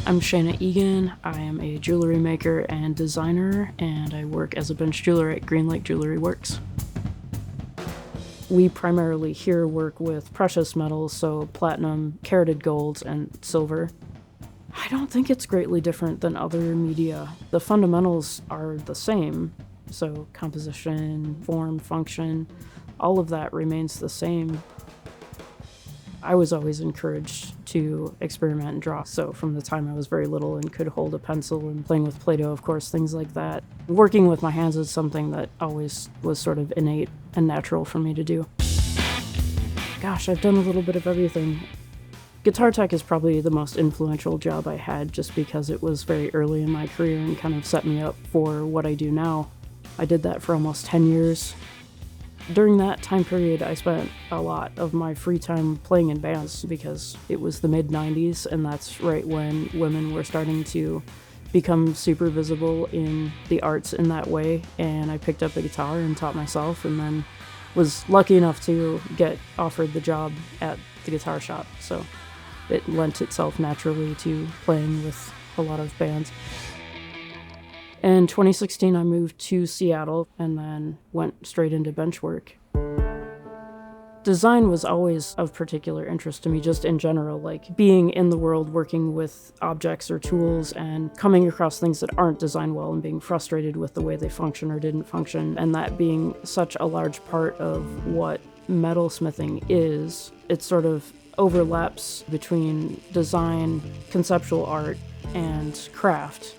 I'm Shayna Egan. I am a jewelry maker and designer, and I work as a bench jeweler at Green Lake Jewelry Works. We primarily here work with precious metals, so platinum, carated golds, and silver. I don't think it's greatly different than other media. The fundamentals are the same, so composition, form, function, all of that remains the same. I was always encouraged to experiment and draw, so from the time I was very little and could hold a pencil and playing with Play-Doh, of course, things like that. Working with my hands is something that always was sort of innate and natural for me to do. Gosh, I've done a little bit of everything. Guitar tech is probably the most influential job I had just because it was very early in my career and kind of set me up for what I do now. I did that for almost 10 years. During that time period, I spent a lot of my free time playing in bands because it was the mid-90s, and that's right when women were starting to become super visible in the arts in that way. And I picked up a guitar and taught myself, and then was lucky enough to get offered the job at the guitar shop. So it lent itself naturally to playing with a lot of bands. In 2016, I moved to Seattle and then went straight into bench work. Design was always of particular interest to me, just in general, like being in the world, working with objects or tools and coming across things that aren't designed well and being frustrated with the way they function or didn't function, and that being such a large part of what metalsmithing is. It sort of overlaps between design, conceptual art, and craft.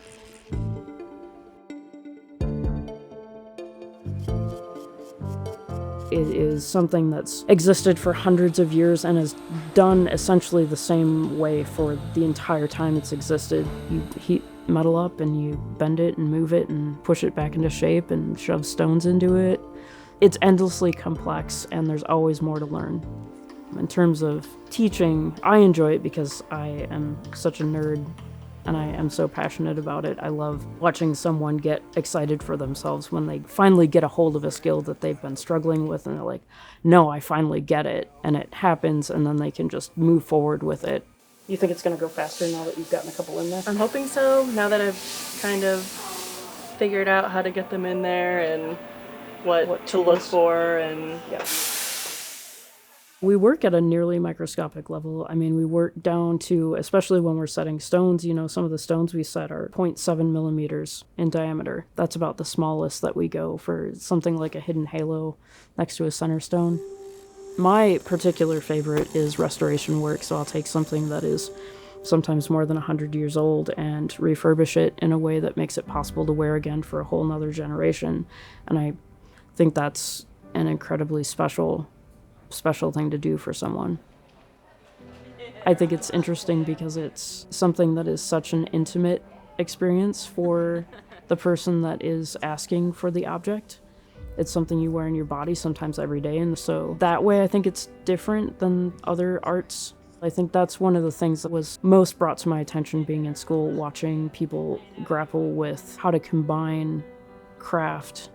It is something that's existed for hundreds of years and is done essentially the same way for the entire time it's existed. You heat metal up and you bend it and move it and push it back into shape and shove stones into it. It's endlessly complex and there's always more to learn. In terms of teaching, I enjoy it because I am such a nerd and I am so passionate about it. I love watching someone get excited for themselves when they finally get a hold of a skill that they've been struggling with and they're like, no, I finally get it. And it happens and then they can just move forward with it. You think it's gonna go faster now that you've gotten a couple in there? I'm hoping so, now that I've kind of figured out how to get them in there and what to look for and yeah. We work at a nearly microscopic level. I mean, we work down to, especially when we're setting stones, you know, some of the stones we set are 0.7 millimeters in diameter. That's about the smallest that we go for something like a hidden halo next to a center stone. My particular favorite is restoration work, so I'll take something that is sometimes more than 100 years old and refurbish it in a way that makes it possible to wear again for a whole nother generation. And I think that's an incredibly special thing to do for someone. I think it's interesting because it's something that is such an intimate experience for the person that is asking for the object. It's something you wear in your body sometimes every day, and so that way I think it's different than other arts. I think that's one of the things that was most brought to my attention being in school, watching people grapple with how to combine craft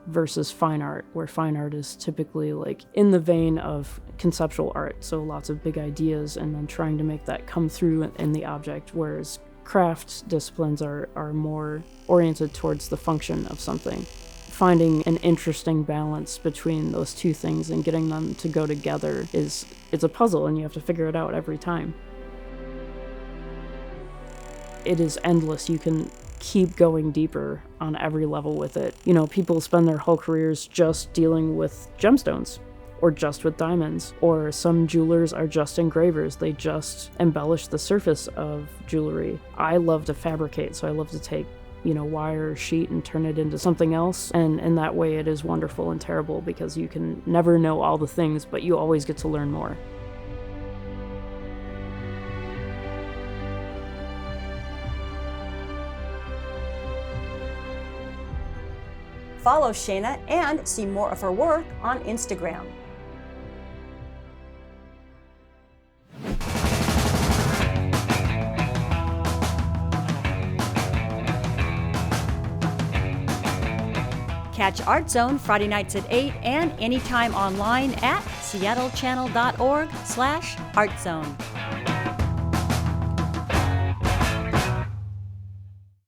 versus fine art, where fine art is typically like in the vein of conceptual art, so lots of big ideas and then trying to make that come through in the object, whereas craft disciplines are more oriented towards the function of something. Finding an interesting balance between those two things and getting them to go together it's a puzzle and you have to figure it out every time. It is endless. You can keep going deeper on every level with it. You know, people spend their whole careers just dealing with gemstones or just with diamonds, or some jewelers are just engravers. They just embellish the surface of jewelry. I love to fabricate, so I love to take, you know, wire or sheet and turn it into something else, and in that way it is wonderful and terrible because you can never know all the things, but you always get to learn more. Follow Shayna and see more of her work on Instagram. Catch Art Zone Friday nights at 8 and anytime online at seattle.gov/artzone.